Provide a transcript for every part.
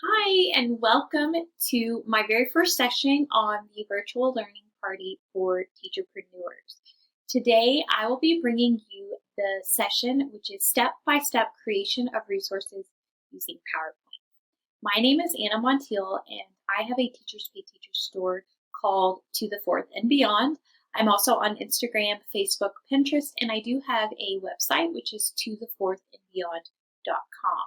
Hi, and welcome to my very first session on the virtual learning party for teacherpreneurs. Today, I will be bringing you the session, which is step-by-step creation of resources using PowerPoint. My name is Anna Montiel, and I have a Teachers Pay Teachers store called To the Fourth and Beyond. I'm also on Instagram, Facebook, Pinterest, and I do have a website, which is tothefourthandbeyond.com.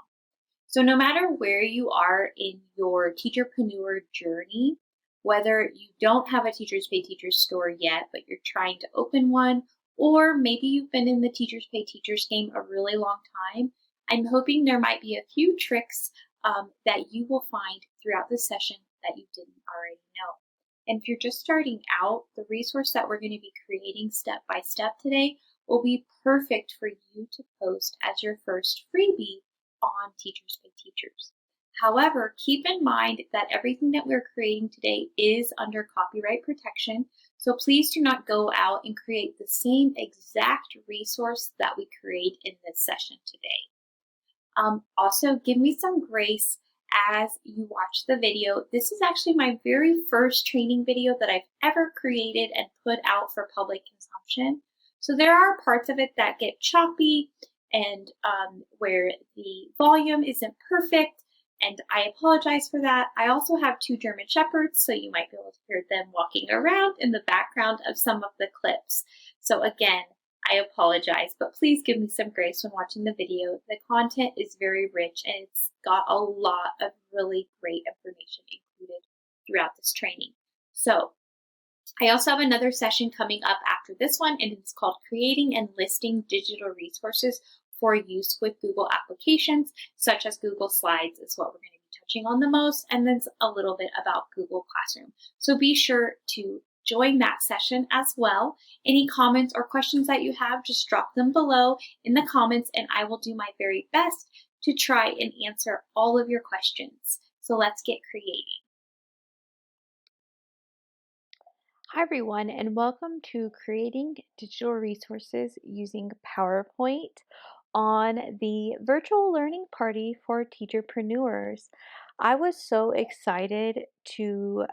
So no matter where you are in your teacherpreneur journey, whether you don't have a Teachers Pay Teachers store yet, but you're trying to open one, or maybe you've been in the Teachers Pay Teachers game a really long time, I'm hoping there might be a few tricks that you will find throughout the session that you didn't already know. And if you're just starting out, the resource that we're going to be creating step by step today will be perfect for you to post as your first freebie on Teachers Pay Teachers. However, keep in mind that everything that we're creating today is under copyright protection, so please do not go out and create the same exact resource that we create in this session today. Also, give me some grace as you watch the video. This is actually my very first training video that I've ever created and put out for public consumption. So there are parts of it that get choppy and where the volume isn't perfect, and I apologize for that. I also have two German Shepherds, so you might be able to hear them walking around in the background of some of the clips. So again, I apologize, but please give me some grace when watching the video. The content is very rich and it's got a lot of really great information included throughout this training. So I also have another session coming up after this one, and it's called Creating and Listing Digital Resources for Use with Google Applications, such as Google Slides is what we're going to be touching on the most, and then a little bit about Google Classroom. So be sure to join that session as well. Any comments or questions that you have, just drop them below in the comments, and I will do my very best to try and answer all of your questions. So let's get creating. Hi everyone, and welcome to Creating Digital Resources Using PowerPoint on the virtual learning party for teacherpreneurs. I was so excited to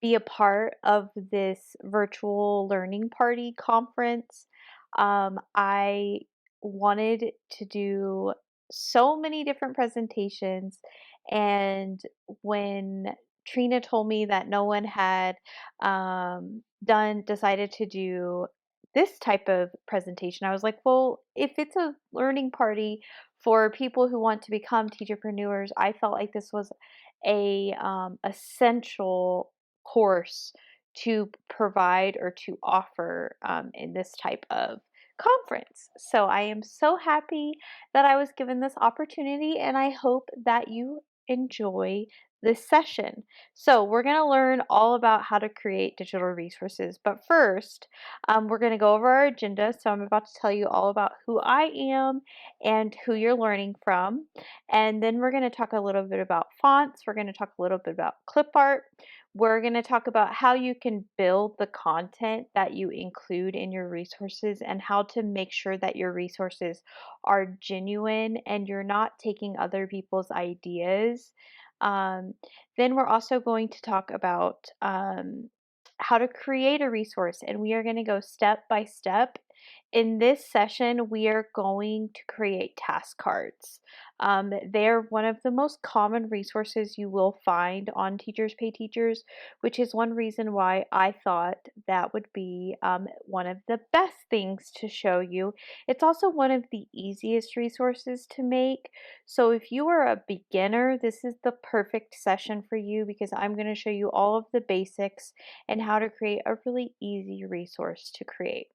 be a part of this virtual learning party conference. I wanted to do so many different presentations, and when Trina told me that no one had decided to do this type of presentation, I was like, well, if it's a learning party for people who want to become teacherpreneurs, I felt like this was a essential course to provide or to offer in this type of conference. So I am so happy that I was given this opportunity, and I hope that you enjoy this session. So we're going to learn all about how to create digital resources. But first, we're going to go over our agenda. So I'm about to tell you all about who I am and who you're learning from. And then we're going to talk a little bit about fonts. We're going to talk a little bit about clip art. We're going to talk about how you can build the content that you include in your resources and how to make sure that your resources are genuine and you're not taking other people's ideas. Um, then we're also going to talk about how to create a resource, and we are going to go step by step. In this session, we are going to create task cards. They're one of the most common resources you will find on Teachers Pay Teachers, which is one reason why I thought that would be one of the best things to show you. It's also one of the easiest resources to make. So if you are a beginner, this is the perfect session for you because I'm going to show you all of the basics and how to create a really easy resource to create.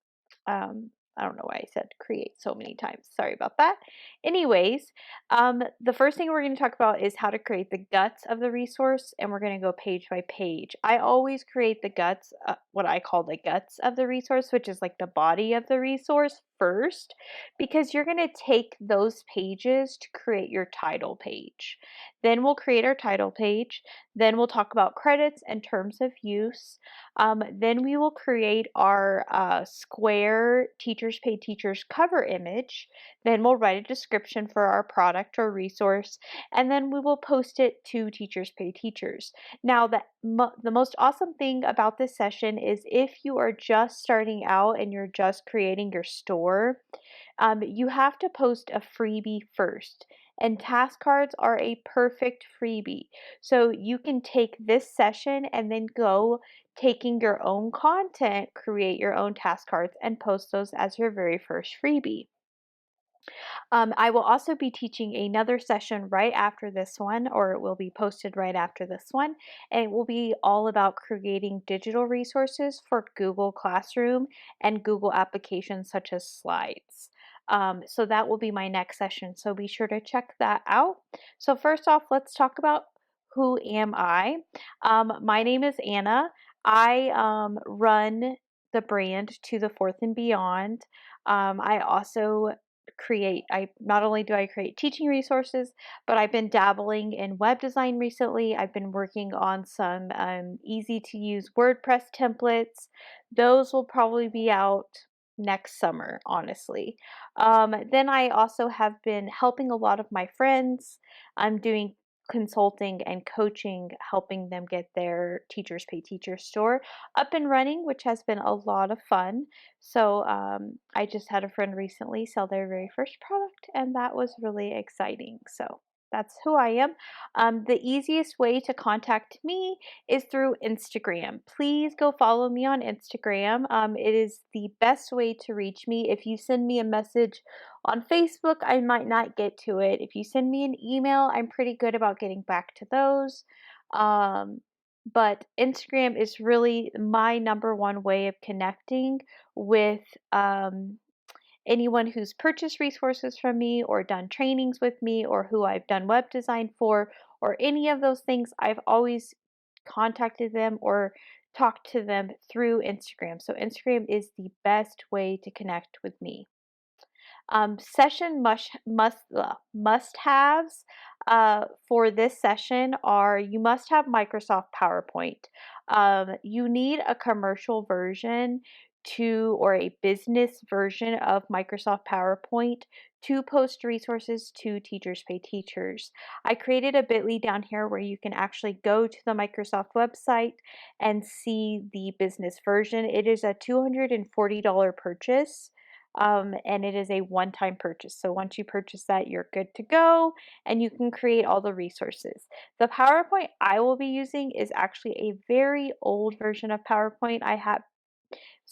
I don't know why I said create so many times. Sorry about that. Anyways, the first thing we're going to talk about is how to create the guts of the resource, and we're going to go page by page. I always create the guts, what I call the guts of the resource, which is like the body of the resource first because you're going to take those pages to create your title page. Then we'll create our title page. Then we'll talk about credits and terms of use. Then we will create our square Teachers Pay Teachers cover image. Then we'll write a description for our product or resource, and then we will post it to Teachers Pay Teachers. Now, the most awesome thing about this session is if you are just starting out and you're just creating your store, you have to post a freebie first. And task cards are a perfect freebie. So you can take this session and then go taking your own content, create your own task cards, and post those as your very first freebie. I will also be teaching another session right after this one, or it will be posted right after this one, and it will be all about creating digital resources for Google Classroom and Google applications such as Slides. So that will be my next session, so be sure to check that out. So first off, let's talk about who am I. My name is Anna. I run the brand To the Fourth and Beyond. I also I not only do I create teaching resources, but I've been dabbling in web design recently. I've been working on some easy to use WordPress templates. Those will probably be out next summer, honestly. Then I also have been helping a lot of my friends. I'm doing consulting and coaching, helping them get their Teachers Pay Teachers store up and running, which has been a lot of fun. So I just had a friend recently sell their very first product, and that was really exciting. So that's who I am. The easiest way to contact me is through Instagram. Please go follow me on Instagram. It is the best way to reach me. If you send me a message on Facebook, I might not get to it. If you send me an email, I'm pretty good about getting back to those. Um, but Instagram is really my number one way of connecting with anyone who's purchased resources from me or done trainings with me or who I've done web design for or any of those things. I've always contacted them or talked to them through Instagram. So Instagram is the best way to connect with me. Session must haves for this session are you must have Microsoft PowerPoint. You need a commercial version or a business version of Microsoft PowerPoint to post resources to Teachers Pay Teachers. I created a bit.ly down here where you can actually go to the Microsoft website and see the business version. It is a $240 purchase. And it is a one-time purchase. So once you purchase that, you're good to go and you can create all the resources. The PowerPoint I will be using is actually a very old version of PowerPoint.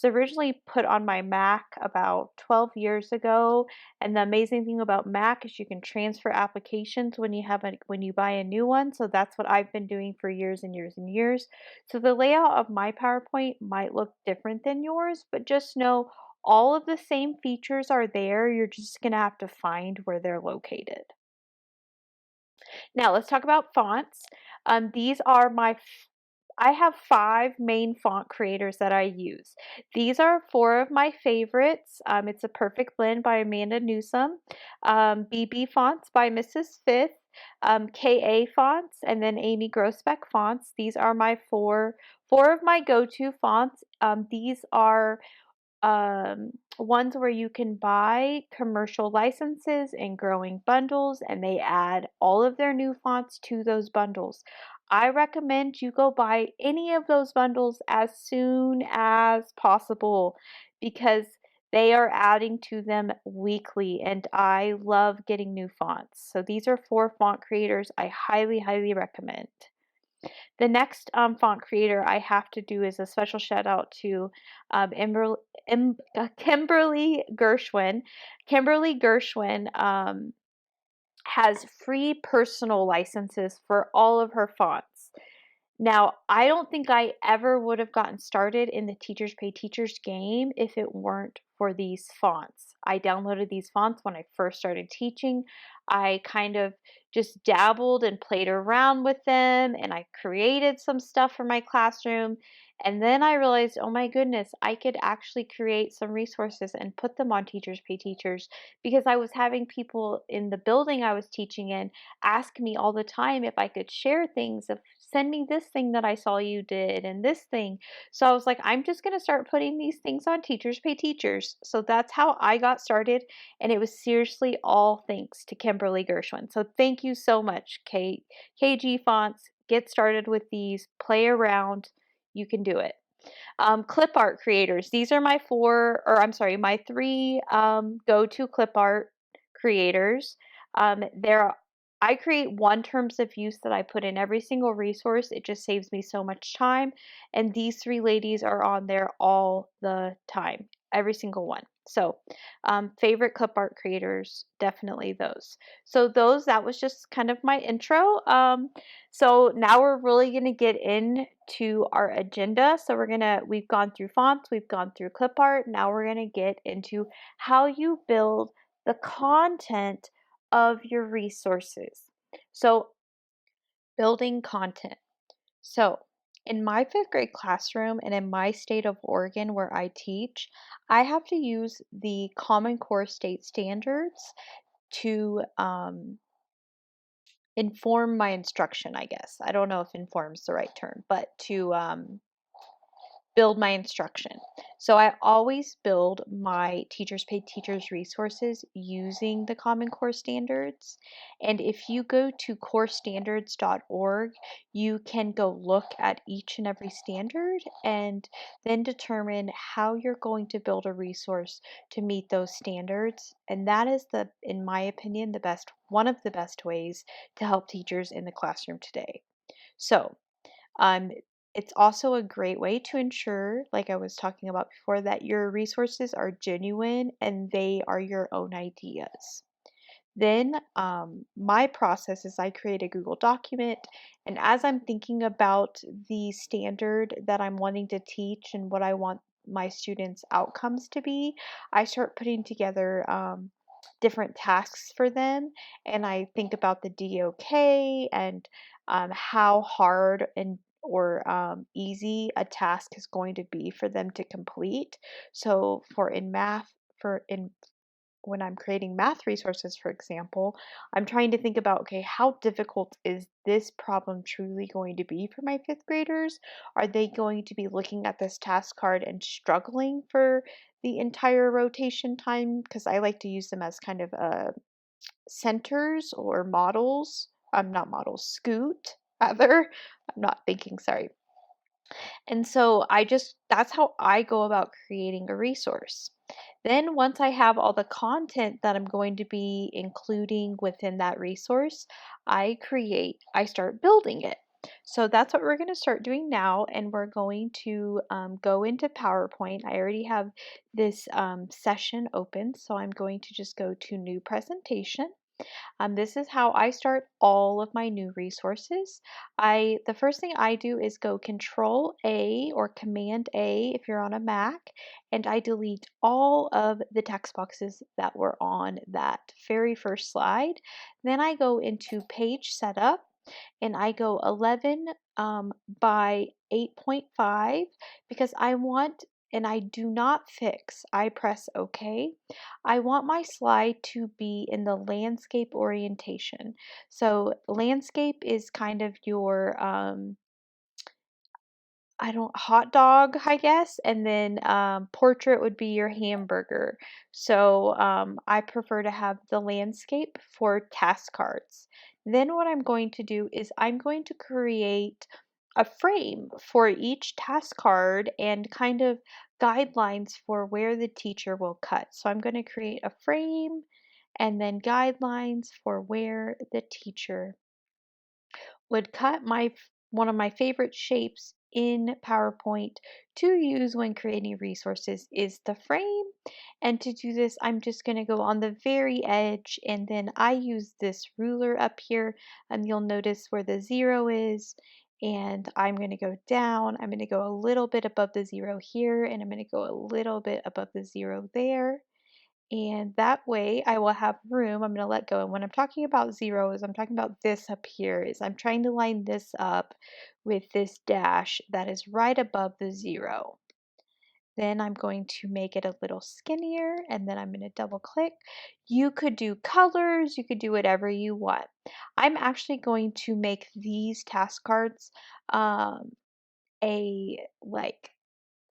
Was originally put on my Mac about 12 years ago, and the amazing thing about Mac is you can transfer applications when you buy a new one. So that's what I've been doing for years and years and years. So the layout of my PowerPoint might look different than yours, but just know all of the same features are there. You're just going to have to find where they're located. Now let's talk about fonts. These are I have 5 main font creators that I use. These are 4 of my favorites. It's a Perfect Blend by Amanda Newsom, BB Fonts by Mrs. Fifth, KA Fonts, and then Amy Grosbeck Fonts. These are my four of my go-to fonts. These are ones where you can buy commercial licenses and growing bundles, and they add all of their new fonts to those bundles. I recommend you go buy any of those bundles as soon as possible because they are adding to them weekly, and I love getting new fonts. So these are 4 font creators I highly, highly recommend. The next font creator I have to do is a special shout out to Kimberly Gershwin. Kimberly Gershwin has free personal licenses for all of her fonts. Now, I don't think I ever would have gotten started in the Teachers Pay Teachers game if it weren't for these fonts. I downloaded these fonts when I first started teaching. I kind of just dabbled and played around with them, and I created some stuff for my classroom. And then I realized, oh my goodness, I could actually create some resources and put them on Teachers Pay Teachers, because I was having people in the building I was teaching in ask me all the time if I could share things, of send me this thing that I saw you did and this thing. So I was like, I'm just going to start putting these things on Teachers Pay Teachers. So that's how I got started. And it was seriously all thanks to Kimberly Gershwin. So thank you so much, KG Fonts. Get started with these, play around. You can do it. Clip art creators. These are my my three go-to clip art creators. There, I create one terms of use that I put in every single resource. It just saves me so much time. And these three ladies are on there all the time, every single one. So, favorite clip art creators, definitely those. So that was just kind of my intro. So now we're really going to get into our agenda. So we've gone through fonts, we've gone through clip art. Now we're going to get into how you build the content of your resources. So building content. So in my fifth grade classroom and in my state of Oregon where I teach, I have to use the Common Core state standards to inform my instruction, I guess. I don't know if inform is the right term, but to build my instruction. So I always build my Teachers Pay Teachers resources using the Common Core standards. And if you go to corestandards.org, you can go look at each and every standard and then determine how you're going to build a resource to meet those standards. And that is in my opinion, one of the best ways to help teachers in the classroom today. So um, it's also a great way to ensure, like I was talking about before, that your resources are genuine and they are your own ideas. Then my process is I create a Google document, and as I'm thinking about the standard that I'm wanting to teach and what I want my students' outcomes to be, I start putting together different tasks for them, and I think about the DOK and how hard and or easy a task is going to be for them to complete. So for in math, for in when I'm creating math resources, for example, I'm trying to think about, okay, how difficult is this problem truly going to be for my fifth graders? Are they going to be looking at this task card and struggling for the entire rotation time? Because I like to use them as kind of centers or models. Not models, scoot, rather. I'm not thinking, sorry. And so that's how I go about creating a resource. Then once I have all the content that I'm going to be including within that resource, I start building it. So that's what we're going to start doing now, and we're going to go into PowerPoint. I already have this session open, so I'm going to just go to New Presentation. This is how I start all of my new resources. The first thing I do is go Control A or Command A if you're on a Mac, and I delete all of the text boxes that were on that very first slide. Then I go into Page Setup, and I go 11 by 8.5 because and I do not fix, I press OK. I want my slide to be in the landscape orientation. So landscape is kind of your I don't hot dog, I guess, and then portrait would be your hamburger. So I prefer to have the landscape for task cards. Then what I'm going to do is I'm going to create a frame for each task card and kind of guidelines for where the teacher will cut. So I'm going to create a frame and then guidelines for where the teacher would cut. One of my favorite shapes in PowerPoint to use when creating resources is the frame. And to do this, I'm just going to go on the very edge, and then I use this ruler up here, and you'll notice where the 0 is. and I'm going to go down. I'm going to go a little bit above the 0 here, and I'm going to go a little bit above the 0 there. And that way I will have room. I'm going to let go. And when I'm talking about zeros, I'm talking about this up here is I'm trying to line this up with this dash that is right above the 0. Then I'm going to make it a little skinnier, and then I'm going to double click. You could do colors, you could do whatever you want. I'm actually going to make these task cards um, a like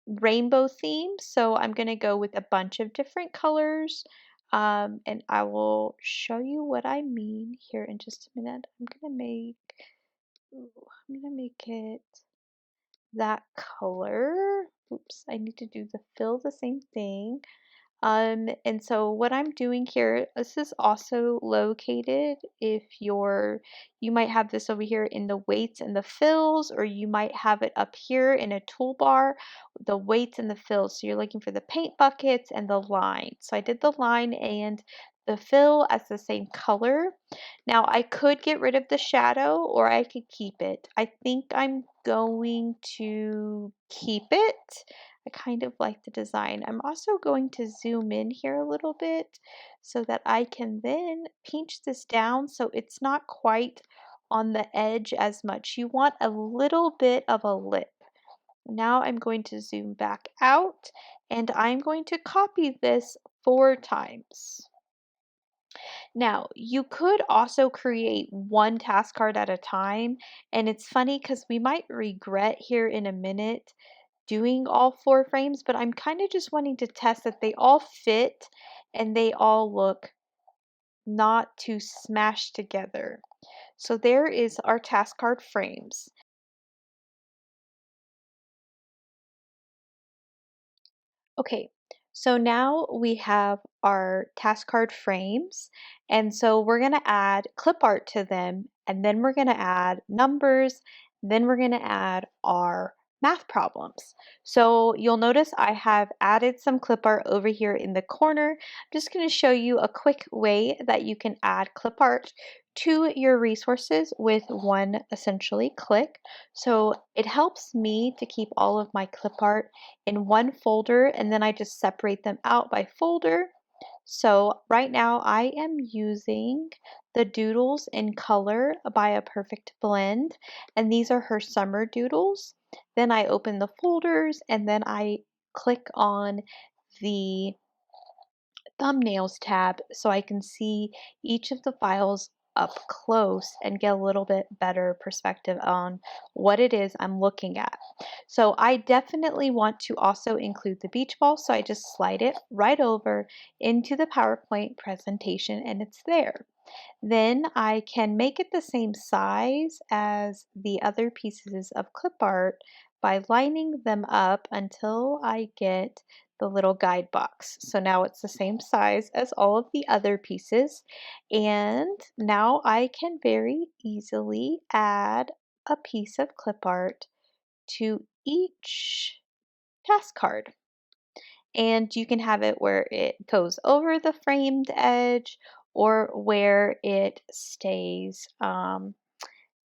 rainbow theme. So I'm going to go with a bunch of different colors. And I will show you what I mean here in just a minute. I'm gonna make it that color. Oops, I need to do the fill the same thing. And so what I'm doing here, this is also located if you might have this over here in the weights and the fills, or you might have it up here in a toolbar, the weights and the fills. So you're looking for the paint buckets and the line. So I did the line and the fill as the same color. Now I could get rid of the shadow or I could keep it. I think I'm going to keep it. I kind of like the design. I'm also going to zoom in here a little bit so that I can then pinch this down so it's not quite on the edge as much. You want a little bit of a lip. Now I'm going to zoom back out and I'm going to copy this 4 times. Now, you could also create one task card at a time, and it's funny because we might regret here in a minute doing all 4 frames, but I'm kind of just wanting to test that they all fit and they all look not too smashed together. So there is our task card frames. Okay, so now we have our task card frames, and so we're going to add clip art to them, and then we're going to add numbers, then we're going to add our math problems. So you'll notice I have added some clip art over here in the corner. I'm just going to show you a quick way that you can add clip art to your resources with one essentially click. So it helps me to keep all of my clip art in one folder, and then I just separate them out by folder. So right now I am using the doodles in color by a perfect blend, and these are her summer doodles. Then I open the folders and then I click on the thumbnails tab so I can see each of the files up close and get a little bit better perspective on what it is I'm looking at. So I definitely want to also include the beach ball, so I just slide it right over into the PowerPoint presentation and it's there. Then I can make it the same size as the other pieces of clip art by lining them up until I get the little guide box. So now it's the same size as all of the other pieces. And now I can very easily add a piece of clip art to each task card. And you can have it where it goes over the framed edge or where it stays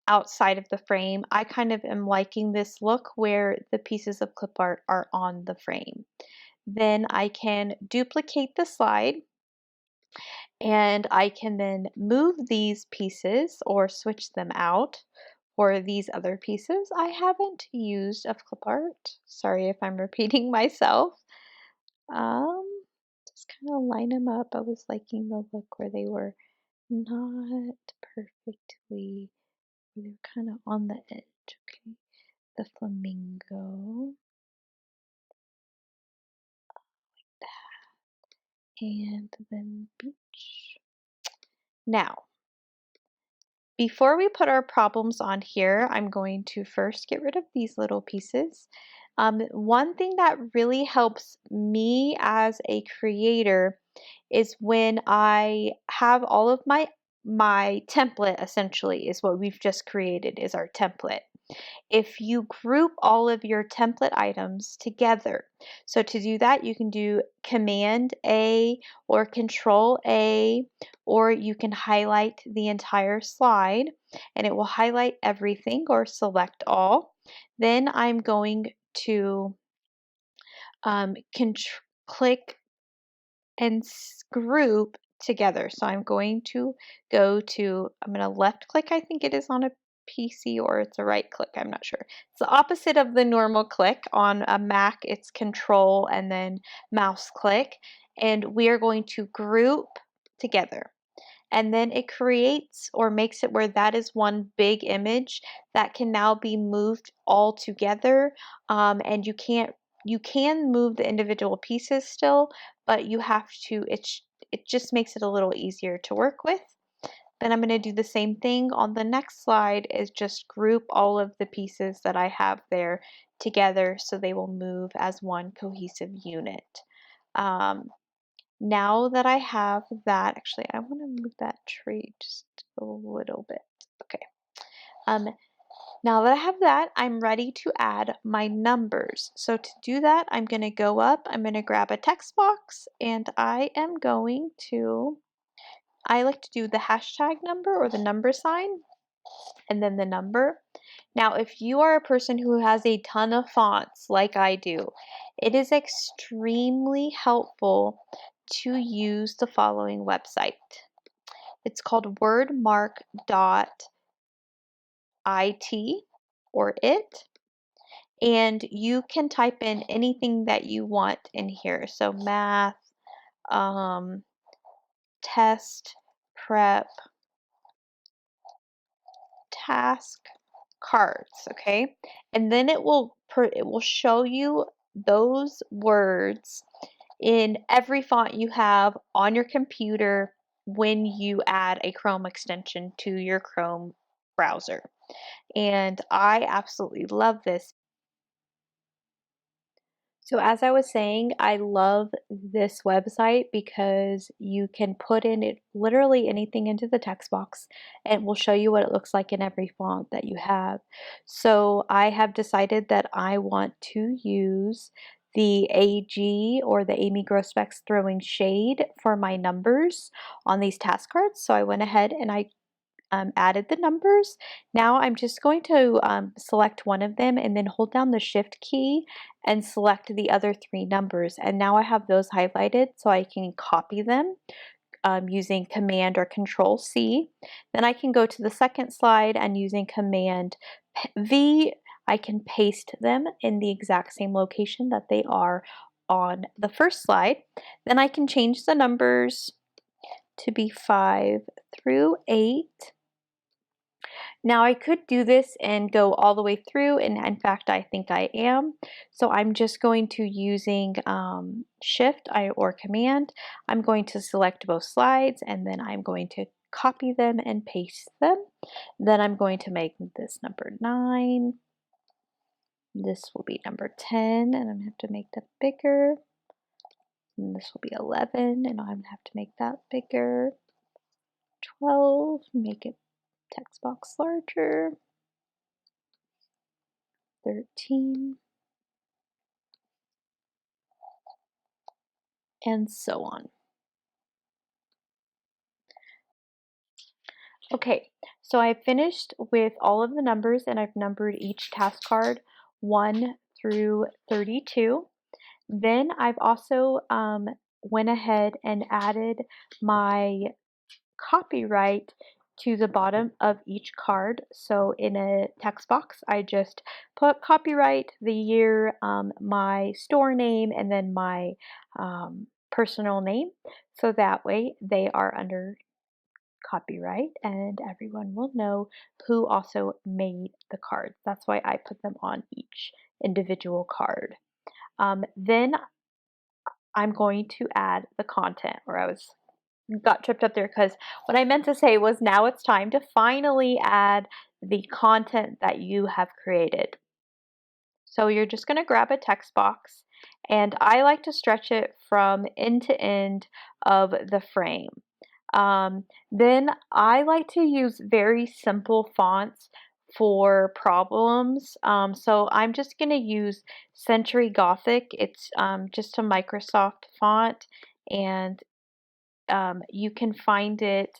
outside of the frame. I kind of am liking this look where the pieces of clip art are on the frame. Then I can duplicate the slide and I can then move these pieces or switch them out for these other pieces I haven't used of clip art. Sorry if I'm repeating myself. Um, just kind of line them up. I was liking the look where they were not perfectly, where they were kind of on the edge. Okay, the flamingo and then beach. Now, before we put our problems on here, I'm going to first get rid of these little pieces. One thing that really helps me as a creator is when I have all of my template essentially is what we've just created is our template. if you group all of your template items together. So to do that, you can do Command A or Control A, or you can highlight the entire slide and it will highlight everything or select all. Then I'm going to click and group together. So I'm going to I'm going to left click, I think it is on a PC, or it's a right click, I'm not sure. It's the opposite of the normal click. On a Mac, it's control and then mouse click. And we are going to group together. And then it creates or makes it where that is one big image that can now be moved all together. And you can move the individual pieces still, but you have to, it just makes it a little easier to work with. Then I'm going to do the same thing on the next slide, is just group all of the pieces that I have there together so they will move as one cohesive unit. Now that I have that, actually, I want to move that tree just a little bit. Okay. Um, Now that I have that, I'm ready to add my numbers. So to do that, I'm going to go up, I'm going to grab a text box, and I like to do the hashtag number or the number sign, and then the number. Now, if you are a person who has a ton of fonts like I do, it is extremely helpful to use the following website. It's called wordmark.it or it, and you can type in anything that you want in here. So math, um, test, prep, task, cards, okay? And then it will show you those words in every font you have on your computer when you add a Chrome extension to your Chrome browser. And I absolutely love this. So as I was saying, I love this website because you can put in it literally anything into the text box and it will show you what it looks like in every font that you have. So I have decided that I want to use the AG, or the Amy Grosbeck's Throwing Shade, for my numbers on these task cards. So I went ahead and I added the numbers. Now I'm just going to select one of them and then hold down the shift key and select the other three numbers. And now I have those highlighted so I can copy them using Command or Control C. Then I can go to the second slide and using Command V, I can paste them in the exact same location that they are on the first slide. Then I can change the numbers to be 5 through 8. Now I could do this and go all the way through, and in fact I think I am. So I'm just going to, using Shift or Command, I'm going to select both slides and then I'm going to copy them and paste them. Then I'm going to make this number 9. This will be number 10, and I'm going to have to make that bigger. And this will be 11, and I'm going to have to make that bigger. 12, make it text box larger. 13, and so on. Okay, so I finished with all of the numbers and I've numbered each task card 1 through 32. Then I've also went ahead and added my copyright to the bottom of each card. So in a text box, I just put copyright, the year, my store name, and then my personal name. So that way they are under copyright and everyone will know who also made the cards. That's why I put them on each individual card. Then I'm going to add the content, or I got tripped up there because what I meant to say was now it's time to finally add the content that you have created. So you're just going to grab a text box, and I like to stretch it from end to end of the frame. Then I like to use very simple fonts for problems. So I'm just going to use Century Gothic. It's just a Microsoft font, and you can find it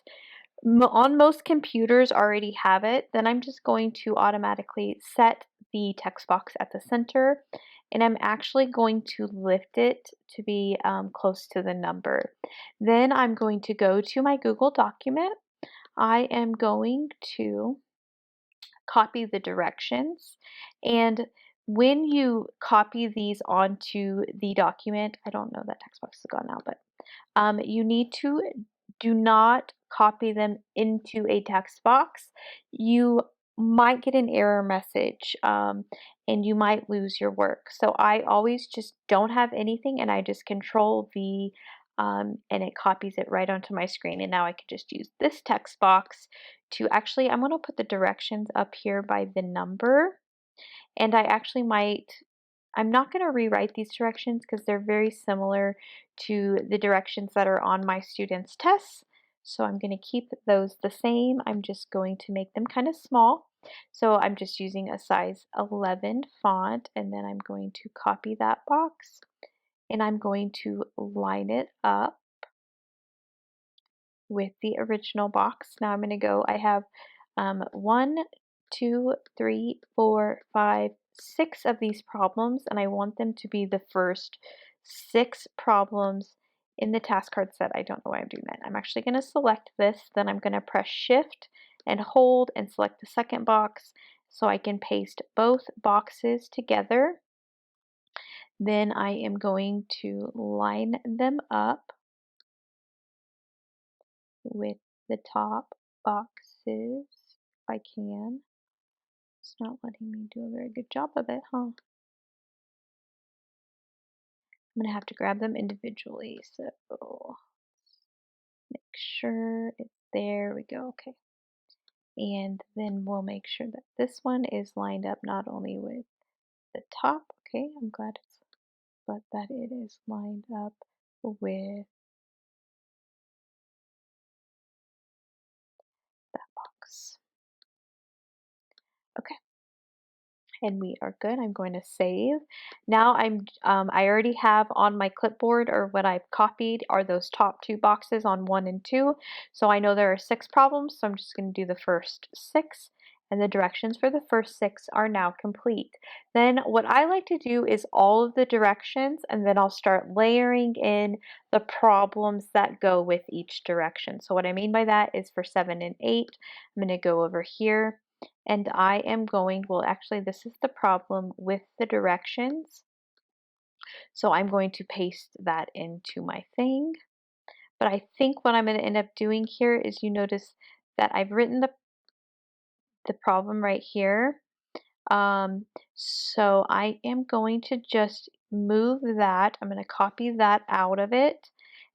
on most computers already have it. Then I'm just going to automatically set the text box at the center, and I'm actually going to lift it to be close to the number. Then I'm going to go to my Google document. I am going to copy the directions, and when you copy these onto the document, I don't know, that text box is gone now, but you need to do not copy them into a text box. You might get an error message, and you might lose your work. So I always just don't have anything, and I just control V, and it copies it right onto my screen. And now I can just use this text box to actually, I'm going to put the directions up here by the number. And I actually might, I'm not going to rewrite these directions because they're very similar to the directions that are on my students' tests. So I'm going to keep those the same. I'm just going to make them kind of small. So I'm just using a size 11 font, and then I'm going to copy that box, and I'm going to line it up with the original box. Now I'm going to go, I have 1, 2, 3, 4, 5, 6 of these problems, and I want them to be the first 6 problems in the task card set. I don't know why I'm doing that. I'm actually going to select this, then I'm going to press Shift and hold and select the second box so I can paste both boxes together. Then I am going to line them up with the top boxes if I can. It's not letting me do a very good job of it, huh? I'm gonna have to grab them individually, so make sure it's there. We go, okay. And then we'll make sure that this one is lined up not only with the top, okay, I'm glad it's, but that it is lined up with that box. Okay. And we are good. I'm going to save. Now I already have on my clipboard, or what I've copied are those top 2 boxes on 1 and 2. So I know there are 6 problems, so I'm just going to do the first 6, and the directions for the first 6 are now complete. Then what I like to do is all of the directions, and then I'll start layering in the problems that go with each direction. So what I mean by that is for 7 and 8, I'm going to go over here, and I am going, well, actually, this is the problem with the directions. So I'm going to paste that into my thing. But I think what I'm going to end up doing here is, you notice that I've written the problem right here. So I am going to just move that. I'm going to copy that out of it.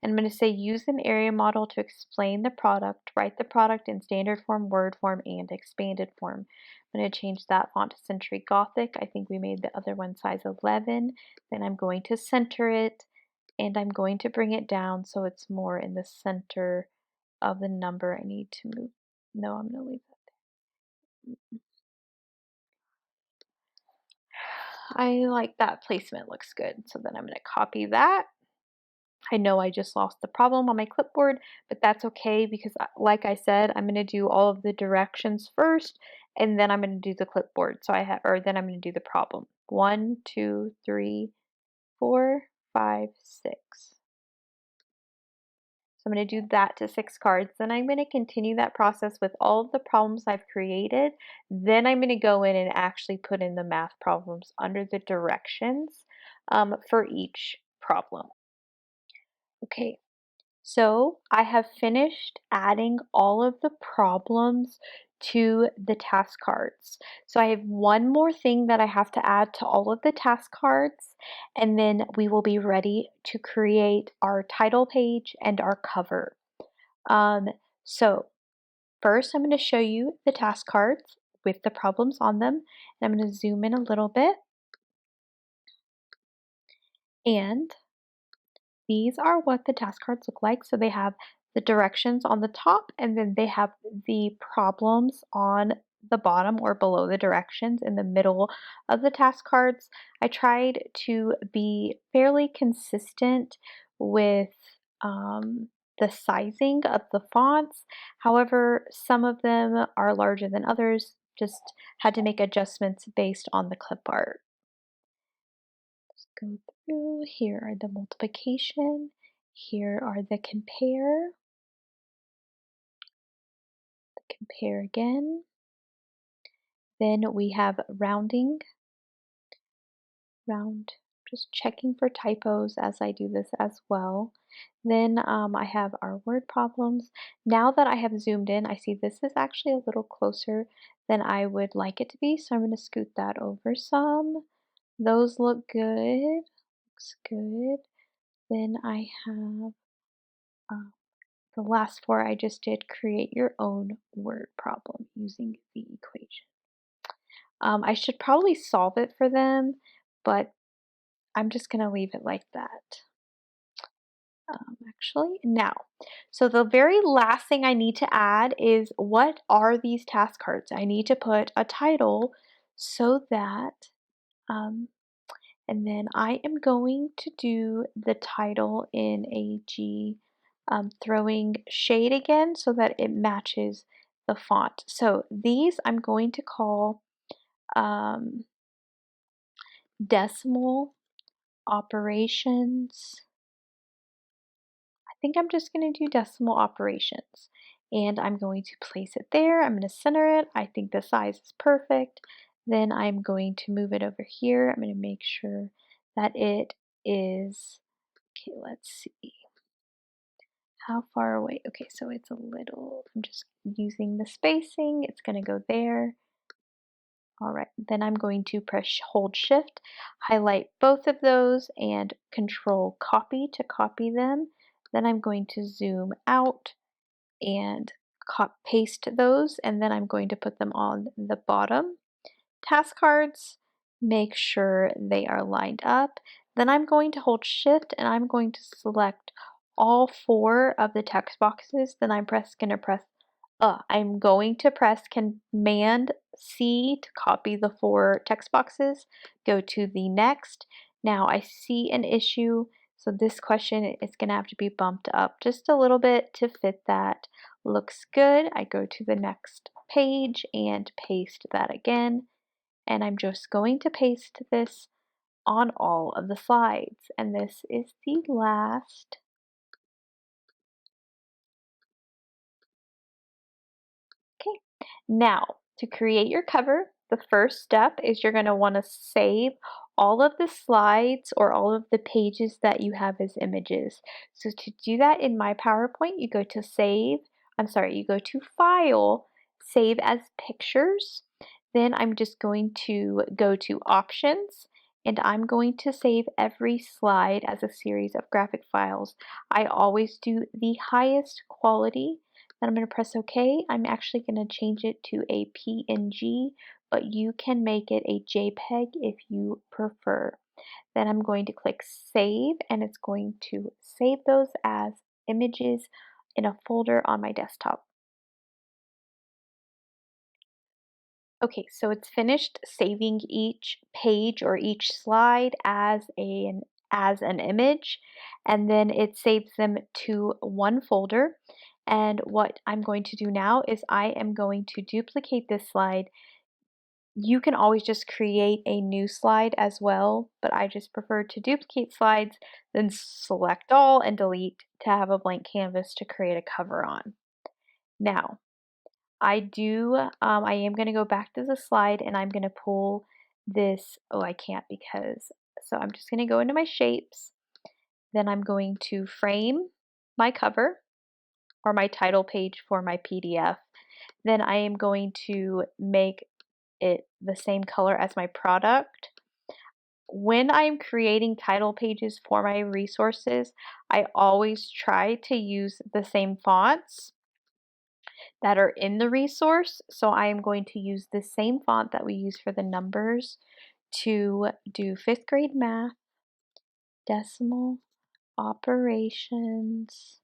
And I'm going to say use an area model to explain the product. Write the product in standard form, word form, and expanded form. I'm going to change that font to Century Gothic. I think we made the other one size 11. Then I'm going to center it, and I'm going to bring it down so it's more in the center of the number. I need to move. No, I'm going to leave that. I like that placement, looks good. So then I'm going to copy that. I know I just lost the problem on my clipboard, but that's okay because like I said, I'm going to do all of the directions first, and then I'm going to do the clipboard. So I have, or then I'm going to do the problem. 1, 2, 3, 4, 5, 6. So I'm going to do that to 6 cards. Then I'm going to continue that process with all of the problems I've created. Then I'm going to go in and actually put in the math problems under the directions for each problem. Okay, so I have finished adding all of the problems to the task cards. So I have one more thing that I have to add to all of the task cards, and then we will be ready to create our title page and our cover. Um, so first I'm going to show you the task cards with the problems on them, and I'm going to zoom in a little bit, and these are what the task cards look like. So they have the directions on the top, and then they have the problems on the bottom or below the directions in the middle of the task cards. I tried to be fairly consistent with the sizing of the fonts. However, some of them are larger than others, just had to make adjustments based on the clip art. Let's go through. Here are the multiplication. Here are the compare again. Then we have rounding, round, just checking for typos as I do this as well. Then I have our word problems. Now that I have zoomed in, I see this is actually a little closer than I would like it to be, so I'm going to scoot that over some. Those look good. Looks good. Then I have uh, the last four I just did create your own word problem using the equation. I should probably solve it for them, but I'm just going to leave it like that. Actually, now, so the very last thing I need to add is what are these task cards? I need to put a title so that, and then I am going to do the title in a G, throwing shade again so that it matches the font. So these I'm going to call um, decimal operations. I think I'm just going to do decimal operations and I'm going to place it there. I'm going to center it. I think the size is perfect. Then I'm going to move it over here. I'm going to make sure that it is, okay, let's see. How far away? Okay, so it's a little, I'm just using the spacing. It's going to go there. All right, then I'm going to press hold shift, highlight both of those and control copy to copy them. Then I'm going to zoom out and paste those, and then I'm going to put them on the bottom task cards, make sure they are lined up. Then I'm going to hold shift and I'm going to select all four of the text boxes. Then I'm going to press Command C to copy the four text boxes, go to the next. Now I see an issue, so this question is going to have to be bumped up just a little bit to fit that. Looks good. I go to the next page and paste that again. And I'm just going to paste this on all of the slides. And this is the last. Okay, now to create your cover, the first step is you're going to want to save all of the slides or all of the pages that you have as images. So to do that in my PowerPoint, you go to you go to File, Save as Pictures. Then I'm just going to go to Options and I'm going to save every slide as a series of graphic files. I always do the highest quality. Then I'm going to press OK. I'm actually going to change it to a PNG, but you can make it a JPEG if you prefer. Then I'm going to click Save, and it's going to save those as images in a folder on my desktop. Okay, so it's finished saving each page or each slide as an image, and then it saves them to one folder. And what I'm going to do now is I am going to duplicate this slide. You can always just create a new slide as well, but I just prefer to duplicate slides, then select all and delete to have a blank canvas to create a cover on. Now, I am going to go back to the slide and I'm going to pull this. Oh, I can't so I'm just going to go into my shapes. Then I'm going to frame my cover or my title page for my PDF. Then I am going to make it the same color as my product. When I'm creating title pages for my resources, I always try to use the same fonts that are in the resource. So I am going to use the same font that we use for the numbers to do 5th grade math, decimal, operations,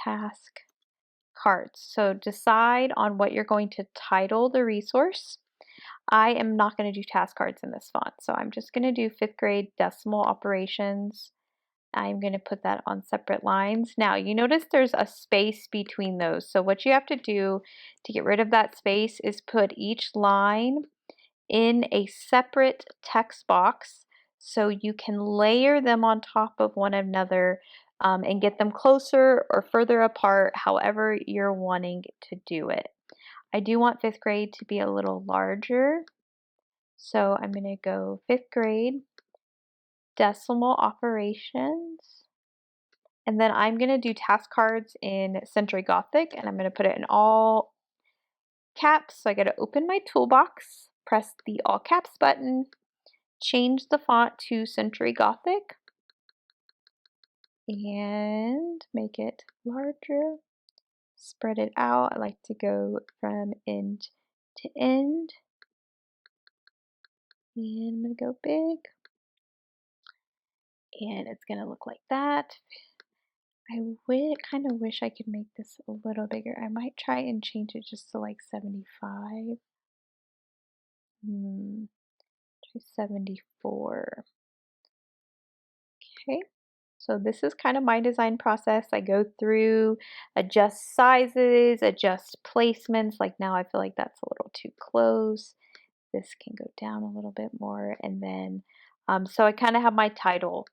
task, cards. So decide on what you're going to title the resource. I am not going to do task cards in this font, so I'm just going to do 5th grade decimal operations. I'm going to put that on separate lines. Now, you notice there's a space between those. So what you have to do to get rid of that space is put each line in a separate text box so you can layer them on top of one another and get them closer or further apart, however you're wanting to do it. I do want 5th grade to be a little larger, so I'm going to go 5th grade decimal operations. And then I'm going to do task cards in Century Gothic, and I'm going to put it in all caps. So I got to open my toolbox, press the all caps button, change the font to Century Gothic, and make it larger. Spread it out. I like to go from end to end. And I'm going to go big. And it's going to look like that. I kind of wish I could make this a little bigger. I might try and change it just to like 75. Try 74. Okay. So this is kind of my design process. I go through, adjust sizes, adjust placements. Like now I feel like that's a little too close. This can go down a little bit more. And then, so I kind of have my title.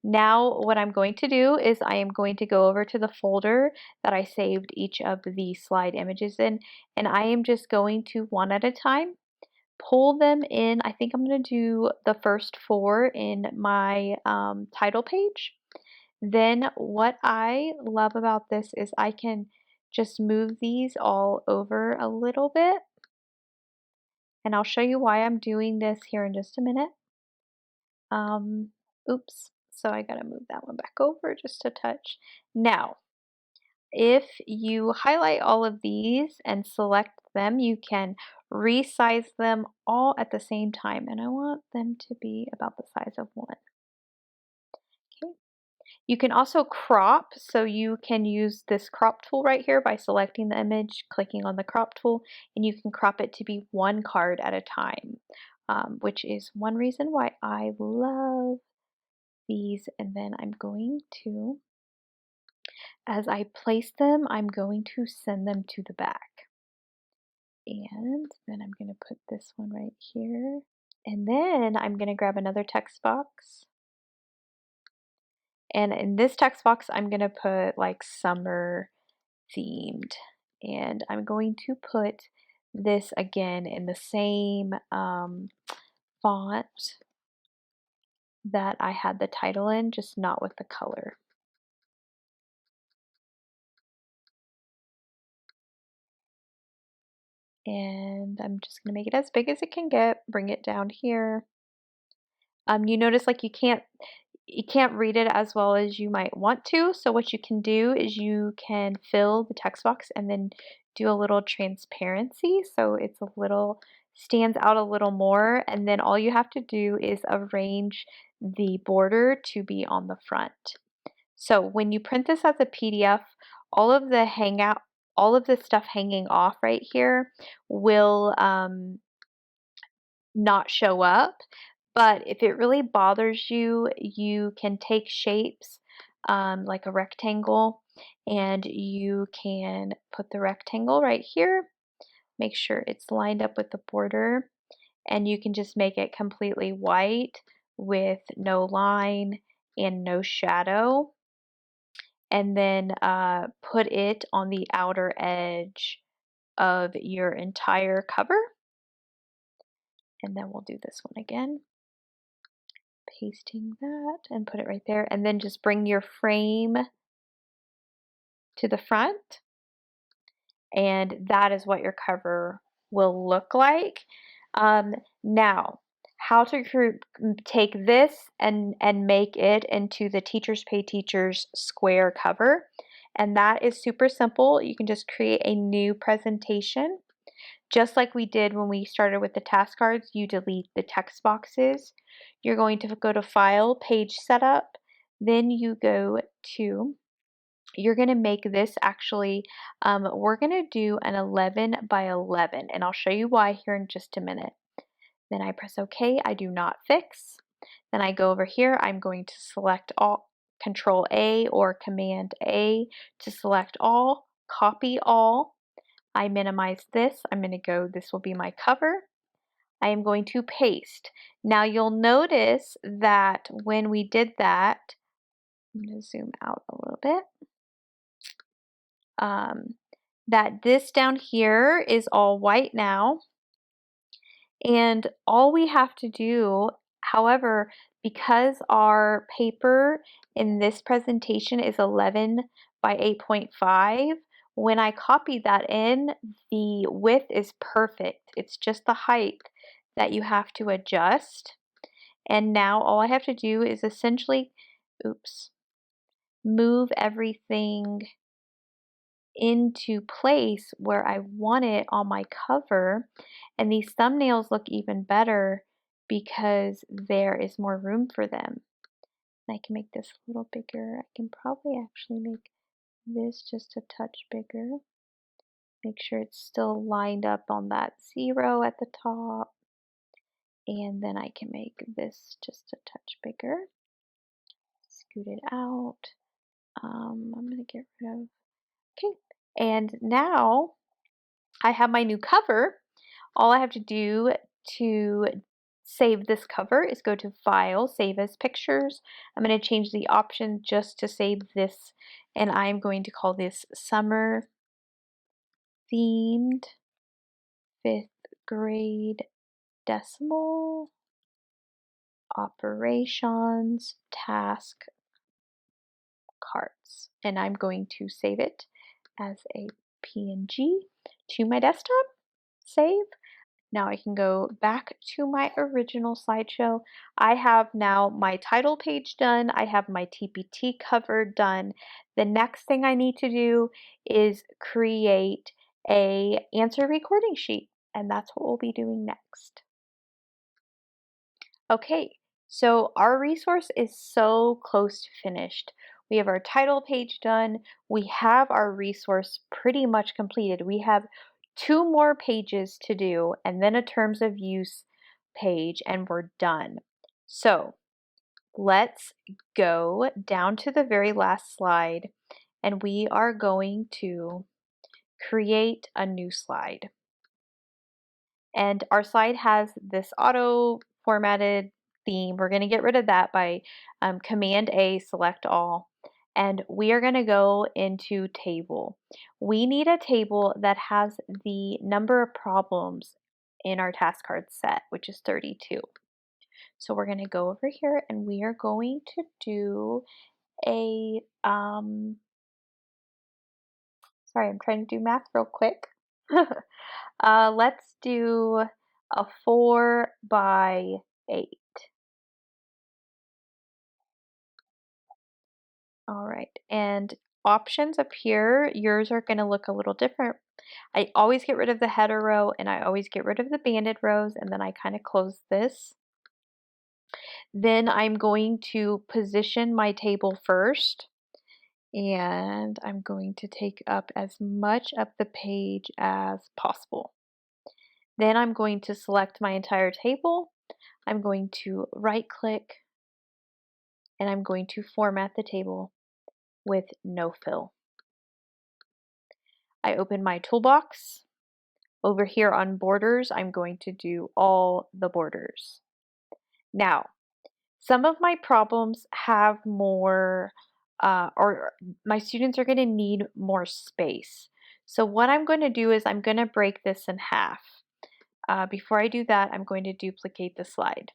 Now what I'm going to do is I am going to go over to the folder that I saved each of the slide images in, and I am just going to one at a time pull them in. I think I'm going to do the first 4 in my title page. Then what I love about this is I can just move these all over a little bit. And I'll show you why I'm doing this here in just a minute. Oops, so I gotta move that one back over just a touch. Now, if you highlight all of these and select them, you can resize them all at the same time. And I want them to be about the size of one. Okay. You can also crop, so you can use this crop tool right here by selecting the image, clicking on the crop tool, and you can crop it to be one card at a time, which is one reason why I love these. And then I'm going to, as I place them, I'm going to send them to the back. And then I'm going to put this one right here. And then I'm going to grab another text box. And in this text box, I'm going to put like summer themed. And I'm going to put this again in the same font that I had the title in, just not with the color. And I'm just going to make it as big as it can get, bring it down here. You notice like you can't read it as well as you might want to. So what you can do is you can fill the text box and then do a little transparency. So it's a little, stands out a little more. And then all you have to do is arrange the border to be on the front. So when you print this as a PDF, all of the stuff hanging off right here will not show up. But if it really bothers you, you can take shapes like a rectangle, and you can put the rectangle right here. Make sure it's lined up with the border, and you can just make it completely white with no line and no shadow. And then put it on the outer edge of your entire cover. And then we'll do this one again. Pasting that and put it right there, and then just bring your frame to the front, and that is what your cover will look like. Now, how to take this and make it into the Teachers Pay Teachers square cover, and that is super simple. You can just create a new presentation. Just like we did when we started with the task cards, you delete the text boxes. You're going to go to File, Page Setup, then you go to you're going to make this actually, we're going to do an 11 by 11, and I'll show you why here in just a minute. Then I press OK. I do not fix. Then I go over here. I'm going to select all, Control A or Command A to select all, copy all. I minimize this. I'm going to go, this will be my cover. I am going to paste. Now you'll notice that when we did that, I'm going to zoom out a little bit, that this down here is all white now. And all we have to do, however, because our paper in this presentation is 11 by 8.5, when I copy that in, the width is perfect. It's just the height that you have to adjust. And now all I have to do is essentially, oops, move everything into place where I want it on my cover. And these thumbnails look even better because there is more room for them. I can make this a little bigger. I can probably actually make this just a touch bigger. Make sure it's still lined up on that 0 at the top. And then I can make this just a touch bigger. Scoot it out. I'm going to get rid of, okay. And now I have my new cover. All I have to do to save this cover is go to File, Save as Pictures. I'm going to change the option just to save this, and I'm going to call this Summer Themed 5th Grade Decimal Operations Task Cards. And I'm going to save it as a PNG to my desktop. Save. Now I can go back to my original slideshow. I have now my title page done. I have my TPT cover done. The next thing I need to do is create a answer recording sheet, and that's what we'll be doing next. Okay, so our resource is so close to finished. We have our title page done. We have our resource pretty much completed. We have 2 more pages to do and then a terms of use page, and we're done. So let's go down to the very last slide, and we are going to create a new slide. And our slide has this auto formatted theme. We're going to get rid of that by Command A, select all. And we are going to go into table. We need a table that has the number of problems in our task card set, which is 32. So we're going to go over here and we are going to do a, sorry, I'm trying to do math real quick. Let's do a 4 by 8. All right, and options up here, yours are going to look a little different. I always get rid of the header row and I always get rid of the banded rows, and then I kind of close this. Then I'm going to position my table first, and I'm going to take up as much of the page as possible. Then I'm going to select my entire table. I'm going to right click and I'm going to format the table with no fill. I open my toolbox. Over here on borders, I'm going to do all the borders. Now, some of my problems have more, or my students are going to need more space. So what I'm going to do is I'm going to break this in half. Before I do that, I'm going to duplicate the slide.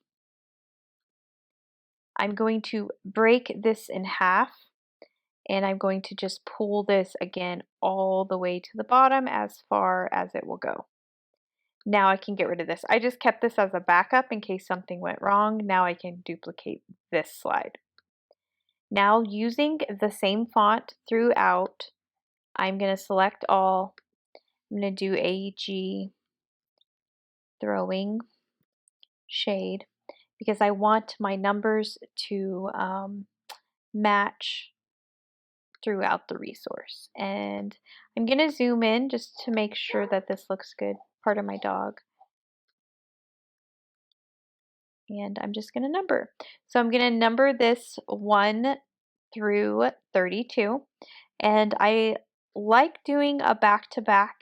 I'm going to break this in half, and I'm going to just pull this again all the way to the bottom as far as it will go. Now I can get rid of this. I just kept this as a backup in case something went wrong. Now I can duplicate this slide. Now using the same font throughout, I'm going to select all. I'm going to do AG throwing shade because I want my numbers to match throughout the resource. And I'm going to zoom in just to make sure that this looks good. Part of my dog. And I'm just going to number. So I'm going to number this 1 through 32. And I like doing a back-to-back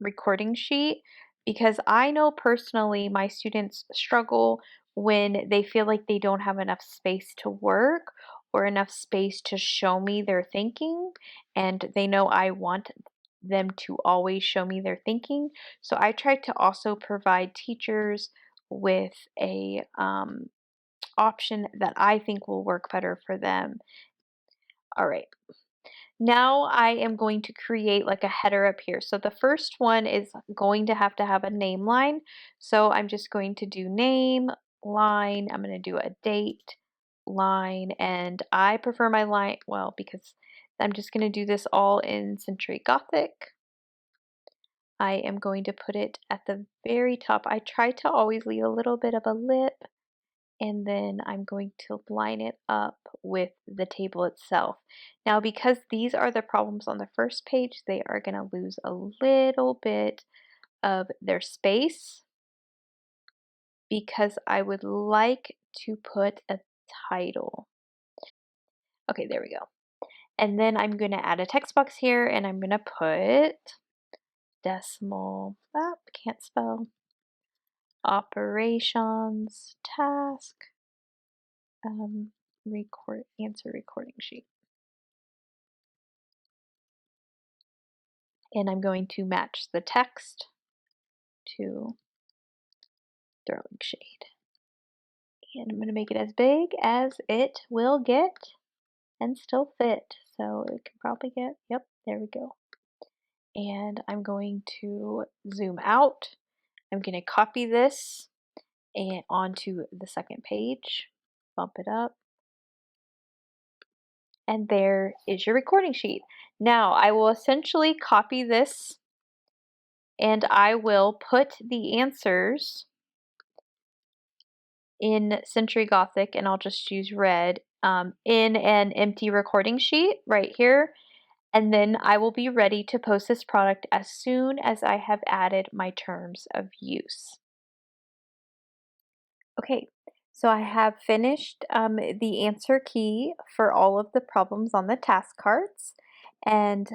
recording sheet because I know personally my students struggle when they feel like they don't have enough space to work or enough space to show me their thinking, and they know I want them to always show me their thinking. So I try to also provide teachers with a option that I think will work better for them. All right. Now I am going to create like a header up here. So the first one is going to have a name line. So I'm just going to do name line. I'm going to do a date line, and I prefer my line, well, because I'm just going to do this all in Century Gothic. I am going to put it at the very top. I try to always leave a little bit of a lip, and then I'm going to line it up with the table itself. Now, because these are the problems on the first page, they are going to lose a little bit of their space because I would like to put a title. Okay, there we go. And then I'm going to add a text box here, and I'm going to put decimal, can't spell, operations, task, answer recording sheet. And I'm going to match the text to throwing shade. And I'm going to make it as big as it will get and still fit. So it can probably get, yep, there we go. And I'm going to zoom out. I'm going to copy this and onto the second page, bump it up. And there is your recording sheet. Now I will essentially copy this and I will put the answers in Century Gothic, and I'll just use red, in an empty recording sheet right here. And then I will be ready to post this product as soon as I have added my terms of use. Okay, so I have finished the answer key for all of the problems on the task cards. And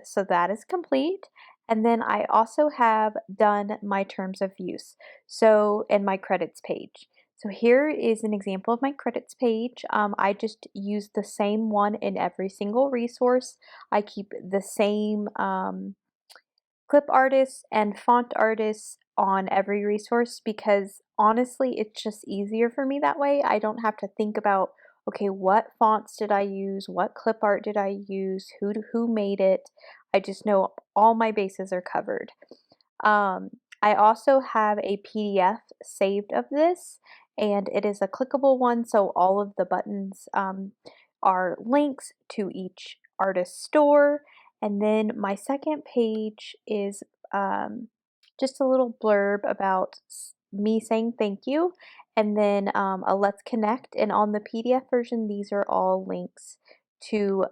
so that is complete. And then I also have done my terms of use. So, and my credits page. So here is an example of my credits page. I just use the same one in every single resource. I keep the same clip artists and font artists on every resource because honestly, it's just easier for me that way. I don't have to think about, okay, what fonts did I use? What clip art did I use? Who made it? I just know all my bases are covered. Um, I also have a PDF saved of this, and it is a clickable one, so all of the buttons are links to each artist store. And then my second page is just a little blurb about me saying thank you, and then a let's connect. And on the PDF version, these are all links to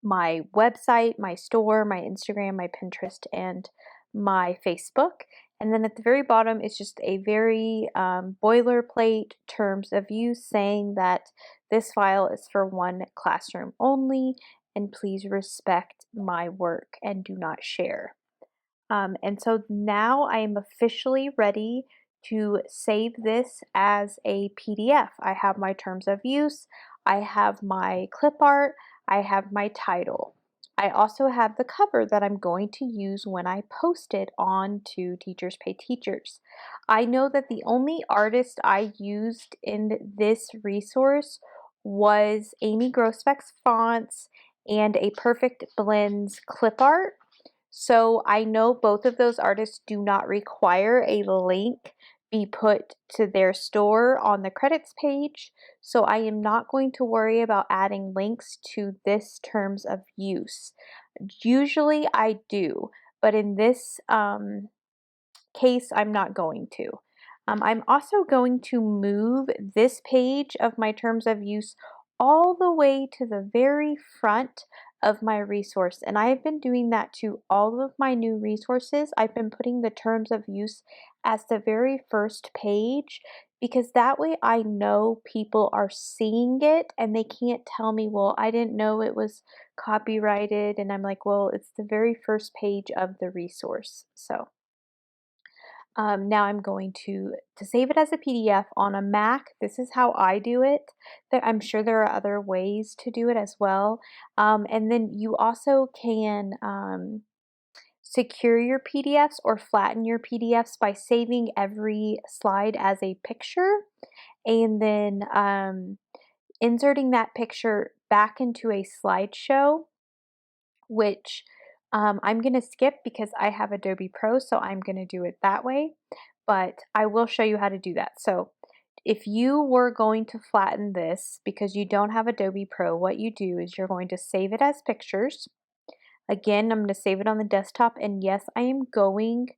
my website, my store, my Instagram, my Pinterest, and my Facebook. And then at the very bottom is just a very boilerplate terms of use saying that this file is for one classroom only, and please respect my work and do not share. And so now I am officially ready to save this as a PDF. I have my terms of use, I have my clip art, I have my title. I also have the cover that I'm going to use when I post it on to Teachers Pay Teachers. I know that the only artist I used in this resource was Amy Grosbeck's fonts and a Perfect Blends clip art. So I know both of those artists do not require a link be put to their store on the credits page. So I am not going to worry about adding links to this terms of use. Usually I do, but in this case, I'm not going to. I'm also going to move this page of my terms of use all the way to the very front of my resource. And I've been doing that to all of my new resources. I've been putting the terms of use as the very first page because that way I know people are seeing it and they can't tell me, well, I didn't know it was copyrighted. And I'm like, well, it's the very first page of the resource. So now I'm going to save it as a PDF on a Mac. This is how I do it. I'm sure there are other ways to do it as well. And then you also can secure your PDFs or flatten your PDFs by saving every slide as a picture and then inserting that picture back into a slideshow, which I'm going to skip because I have Adobe Pro, so I'm going to do it that way. But I will show you how to do that. So if you were going to flatten this because you don't have Adobe Pro, what you do is you're going to save it as pictures. Again, I'm going to save it on the desktop. And yes, I am going,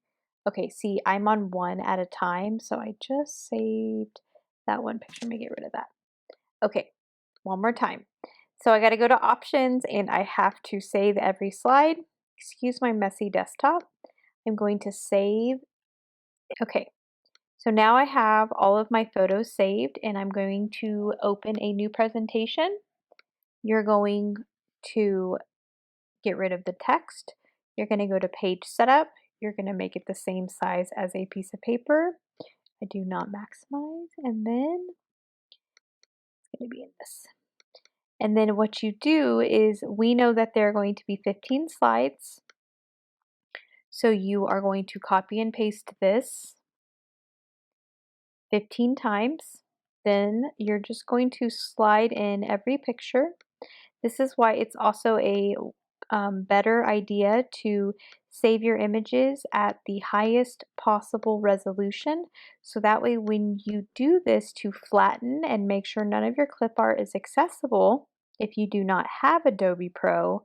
okay, see, I'm on one at a time. So I just saved that one picture. Let me get rid of that. Okay, one more time. So I got to go to options and I have to save every slide. Excuse my messy desktop. I'm going to save. Okay, so now I have all of my photos saved and I'm going to open a new presentation. You're going to get rid of the text. You're going to go to page setup. You're going to make it the same size as a piece of paper. I do not maximize. And then it's going to be in this. And then what you do is we know that there are going to be 15 slides. So you are going to copy and paste this 15 times. Then you're just going to slide in every picture. This is why it's also a better idea to save your images at the highest possible resolution. So that way when you do this to flatten and make sure none of your clip art is accessible, if you do not have Adobe Pro,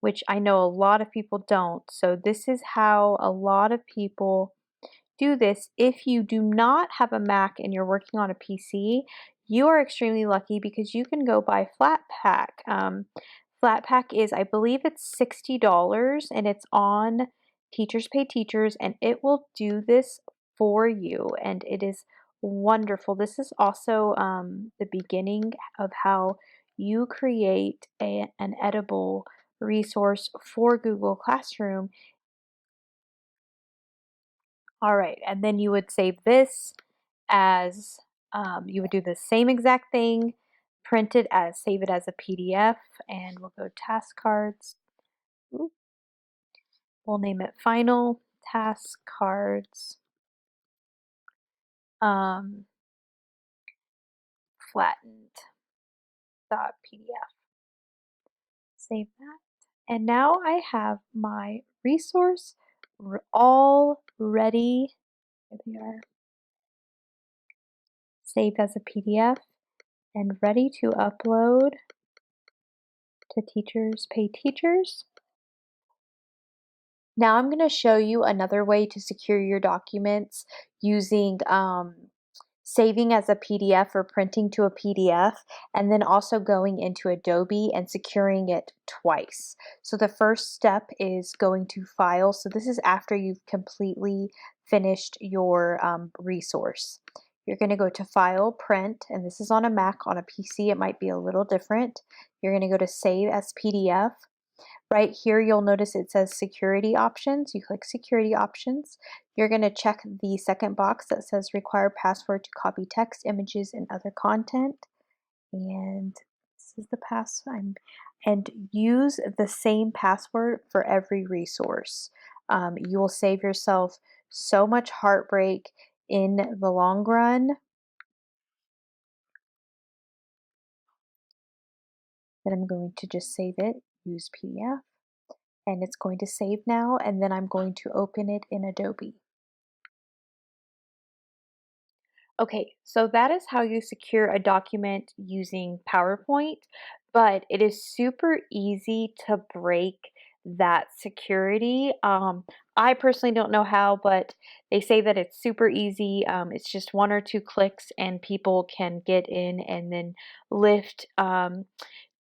which I know a lot of people don't. So this is how a lot of people do this. If you do not have a Mac and you're working on a PC, you are extremely lucky because you can go buy Flatpak. Flatpak is, I believe it's $60 and it's on Teachers Pay Teachers and it will do this for you and it is wonderful. This is also the beginning of how you create an edible resource for Google Classroom. All right, and then you would save this as, you would do the same exact thing, print it as, save it as a PDF, and we'll go task cards. Ooh, we'll name it final task cards um, flattened .pdf. Save that. And now I have my resource all ready. Here they are. Saved as a PDF and ready to upload to Teachers Pay Teachers. Now I'm going to show you another way to secure your documents using saving as a PDF or printing to a PDF, and then also going into Adobe and securing it twice. So the first step is going to File. So this is after you've completely finished your resource. You're going to go to File, Print, and this is on a Mac. On a PC, it might be a little different. You're going to go to Save as PDF. Right here, you'll notice it says security options. You click security options. You're going to check the second box that says require password to copy text, images, and other content. And this is the password. And use the same password for every resource. You will save yourself so much heartbreak in the long run. Then I'm going to just save it, use PDF. And it's going to save now, and then I'm going to open it in Adobe. Okay, so that is how you secure a document using PowerPoint, but it is super easy to break that security. I personally don't know how, but they say that it's super easy. It's just one or two clicks, and people can get in and then lift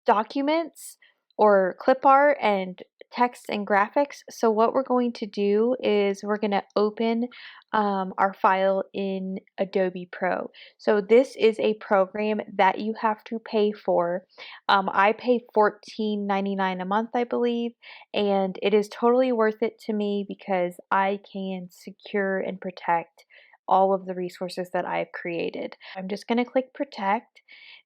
documents or clip art and text and graphics. So what we're going to do is we're going to open our file in Adobe Pro. So this is a program that you have to pay for. I pay $14.99 a month, I believe, and it is totally worth it to me because I can secure and protect all of the resources that I've created. I'm just going to click protect.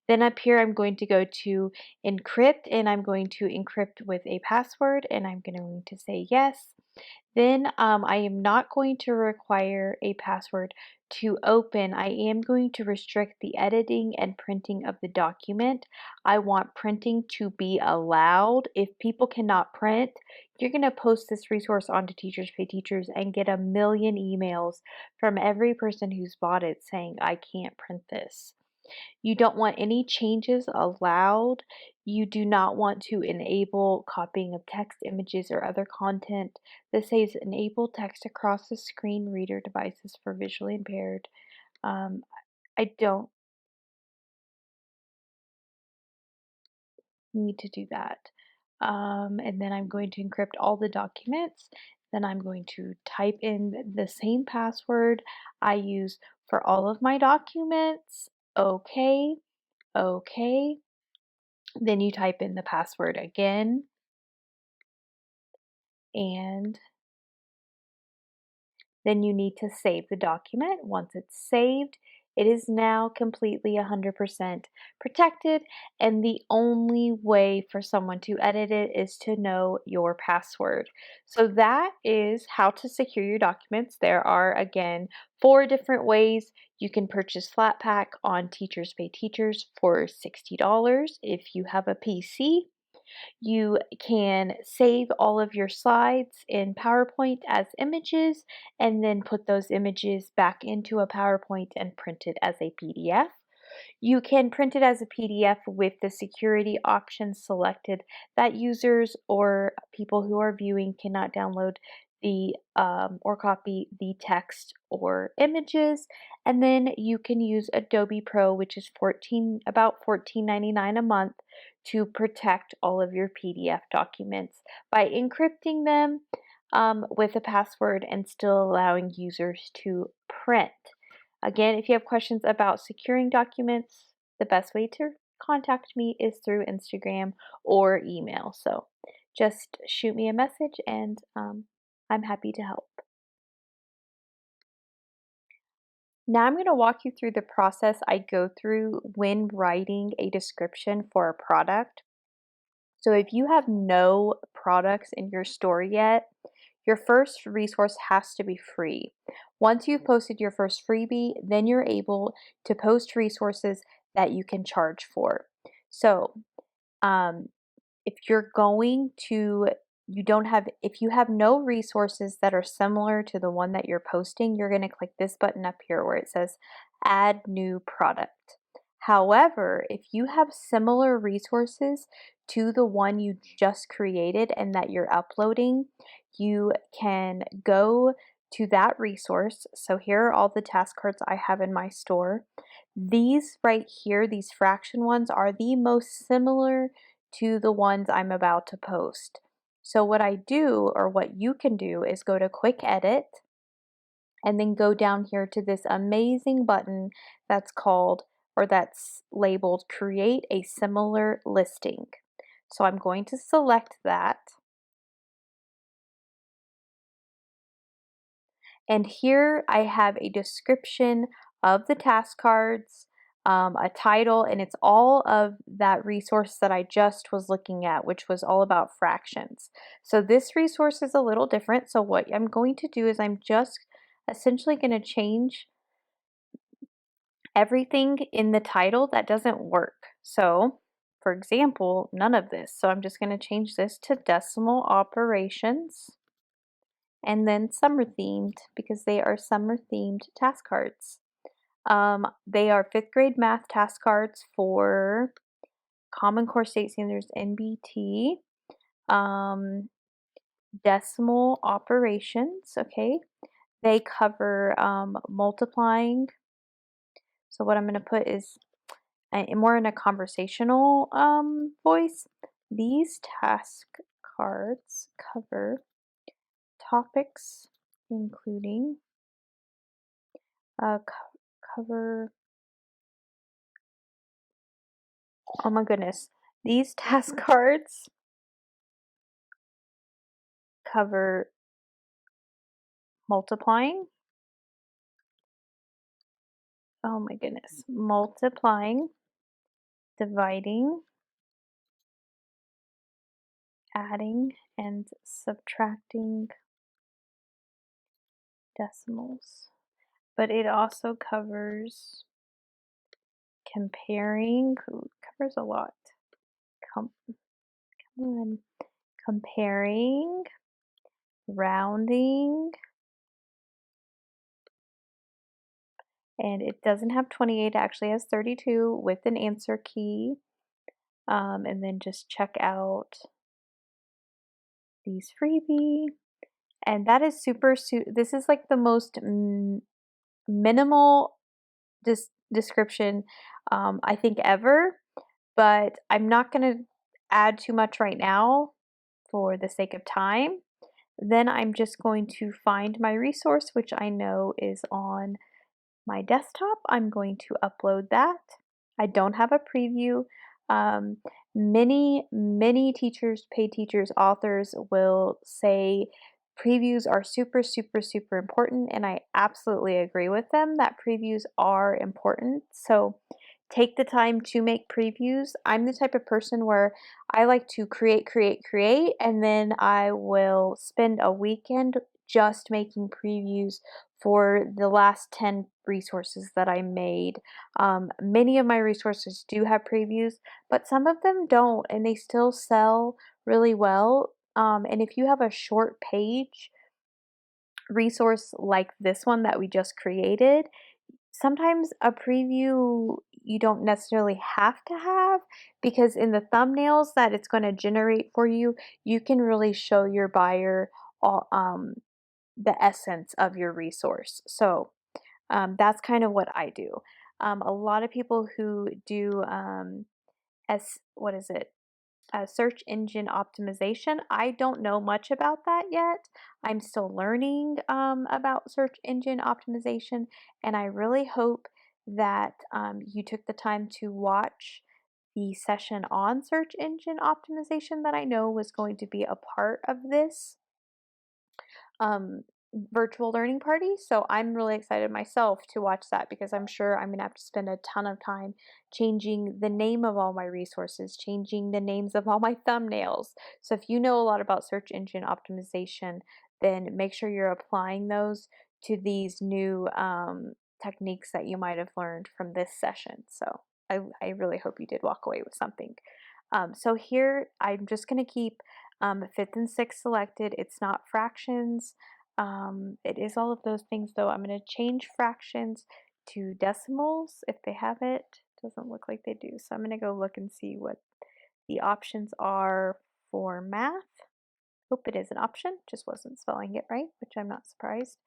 Then up here, I'm going to go to encrypt, and I'm going to encrypt with a password, and I'm going to say yes. Then I am not going to require a password to open. I am going to restrict the editing and printing of the document. I want printing to be allowed. If people cannot print, you're going to post this resource onto Teachers Pay Teachers and get a million emails from every person who's bought it saying, I can't print this. You don't want any changes allowed. You do not want to enable copying of text, images, or other content. This says enable text across the screen reader devices for visually impaired. Um, I don't need to do that. And then I'm going to encrypt all the documents. Then I'm going to type in the same password I use for all of my documents. Okay, okay. Then you type in the password again, and then you need to save the document. Once it's saved, it is now completely 100% protected, and the only way for someone to edit it is to know your password. So that is how to secure your documents. There are, again, 4 different ways. You can purchase Flatpak on Teachers Pay Teachers for $60 if you have a PC. You can save all of your slides in PowerPoint as images and then put those images back into a PowerPoint and print it as a PDF. You can print it as a PDF with the security options selected that users or people who are viewing cannot download the or copy the text or images. And then you can use Adobe Pro, which is about $14.99 a month, to protect all of your PDF documents by encrypting them with a password and still allowing users to print. Again, if you have questions about securing documents, the best way to contact me is through Instagram or email. So just shoot me a message, and I'm happy to help. Now I'm going to walk you through the process I go through when writing a description for a product. So if you have no products in your store yet, your first resource has to be free. Once you've posted your first freebie, then you're able to post resources that you can charge for. So, um, if you're going to you don't have if you have no resources that are similar to the one that you're posting, you're going to click this button up here where it says add new product. However, if you have similar resources to the one you just created and that you're uploading, you can go to that resource. So here are all the task cards I have in my store. These right here, these fraction ones, are the most similar to the ones I'm about to post. So what I do, or what you can do, is go to quick edit and then go down here to this amazing button that's called, or that's labeled, create a similar listing. So I'm going to select that. And here I have a description of the task cards, a title, and it's all of that resource that I just was looking at, which was all about fractions. So this resource is a little different. So what I'm going to do is I'm just essentially going to change everything in the title that doesn't work. So for example, none of this. So I'm just going to change this to decimal operations, and then summer themed because they are summer themed task cards. They are 5th grade math task cards for Common Core State Standards NBT. decimal operations, okay? They cover multiplying. So what I'm going to put is more in a conversational voice. These task cards cover topics including cover. Oh my goodness. These task cards cover multiplying. Oh my goodness. Multiplying, dividing, adding, and subtracting decimals. But it also covers comparing. Ooh, covers a lot. Come on. Comparing, rounding, and it doesn't have 28, it actually has 32 with an answer key. And then just check out these freebie. And that is this is like the most minimal description I think ever, but I'm not going to add too much right now for the sake of time. Then I'm just going to find my resource, which I know is on my desktop. I'm going to upload that. I don't have a preview. Um, many teachers, paid teachers, authors will say previews are super, super, super important, and I absolutely agree with them that previews are important. So take the time to make previews. I'm the type of person where I like to create, and then I will spend a weekend just making previews for the last 10 resources that I made. Many of my resources do have previews, but some of them don't, and they still sell really well. And if you have a short page resource like this one that we just created, sometimes a preview you don't necessarily have to have, because in the thumbnails that it's going to generate for you, you can really show your buyer all, the essence of your resource. So that's kind of what I do. A lot of people who do what is it? Search engine optimization. I don't know much about that yet. I'm still learning about search engine optimization, and I really hope that you took the time to watch the session on search engine optimization that I know was going to be a part of this um, virtual learning party. So I'm really excited myself to watch that, because I'm sure I'm going to have to spend a ton of time changing the name of all my resources, changing the names of all my thumbnails. So if you know a lot about search engine optimization, then make sure you're applying those to these new techniques that you might have learned from this session. So I really hope you did walk away with something. So here I'm just going to keep fifth and sixth selected. It's not fractions. It is all of those things though. I'm going to change fractions to decimals if they have it. Doesn't look like they do. So I'm going to go look and see what the options are for math. Hope it is an option, just wasn't spelling it right, which I'm not surprised.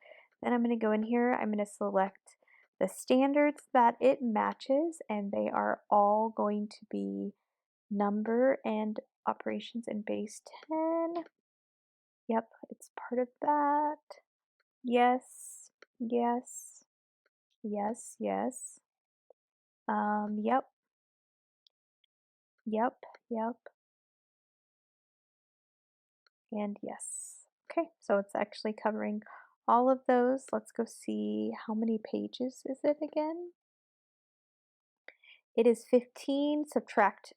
Then I'm going to go in here, I'm going to select the standards that it matches, and they are all going to be number and operations in base 10. Yep, it's part of that. Yes, yes, yes, yes. Yep, yep, yep, and yes. Okay, so it's actually covering all of those. Let's go see how many pages is it again. It is 15, subtract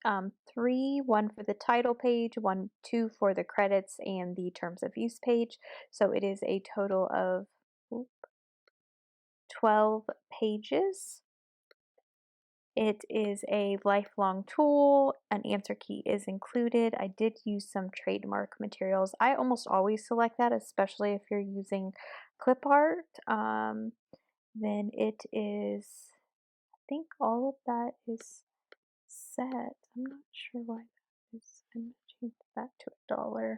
3, 1 for the title page, 2 for the credits and the terms of use page. So it is a total of 12 pages. It is a lifelong tool. An answer key is included. I did use some trademark materials. I almost always select that, especially if you're using clip art. Then it is, I think all of that is set. I'm not sure why that is. I'm going to change that to $1.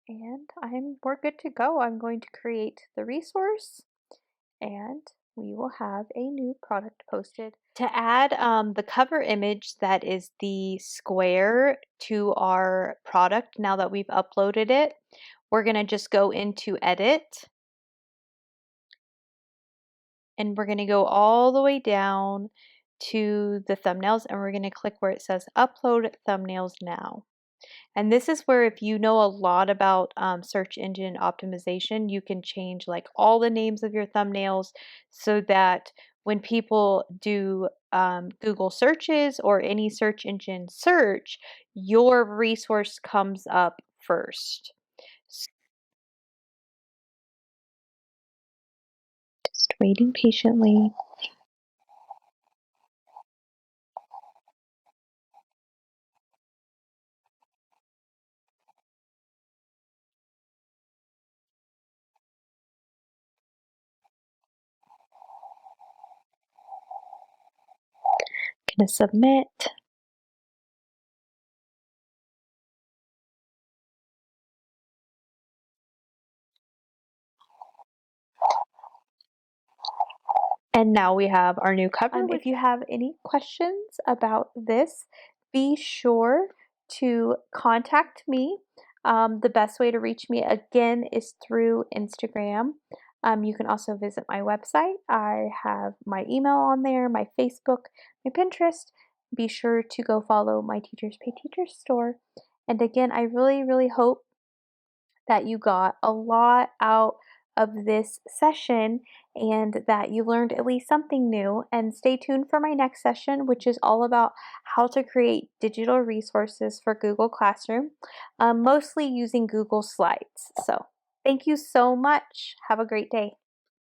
And we're good to go. I'm going to create the resource and we will have a new product posted. To add the cover image that is the square to our product, now that we've uploaded it, we're going to just go into edit and we're going to go all the way down to the thumbnails and we're going to click where it says upload thumbnails now. And this is where if you know a lot about search engine optimization, you can change like all the names of your thumbnails so that when people do Google searches or any search engine search, your resource comes up first. Just waiting patiently. Gonna submit. And now we have our new cover. If you have any questions about this, be sure to contact me. The best way to reach me again is through Instagram. You can also visit my website. I have my email on there, my Facebook, my Pinterest. Be sure to go follow my Teachers Pay Teachers store. And again, I really, really hope that you got a lot out of this session and that you learned at least something new. And stay tuned for my next session, which is all about how to create digital resources for Google Classroom, mostly using Google Slides. So thank you so much. Have a great day.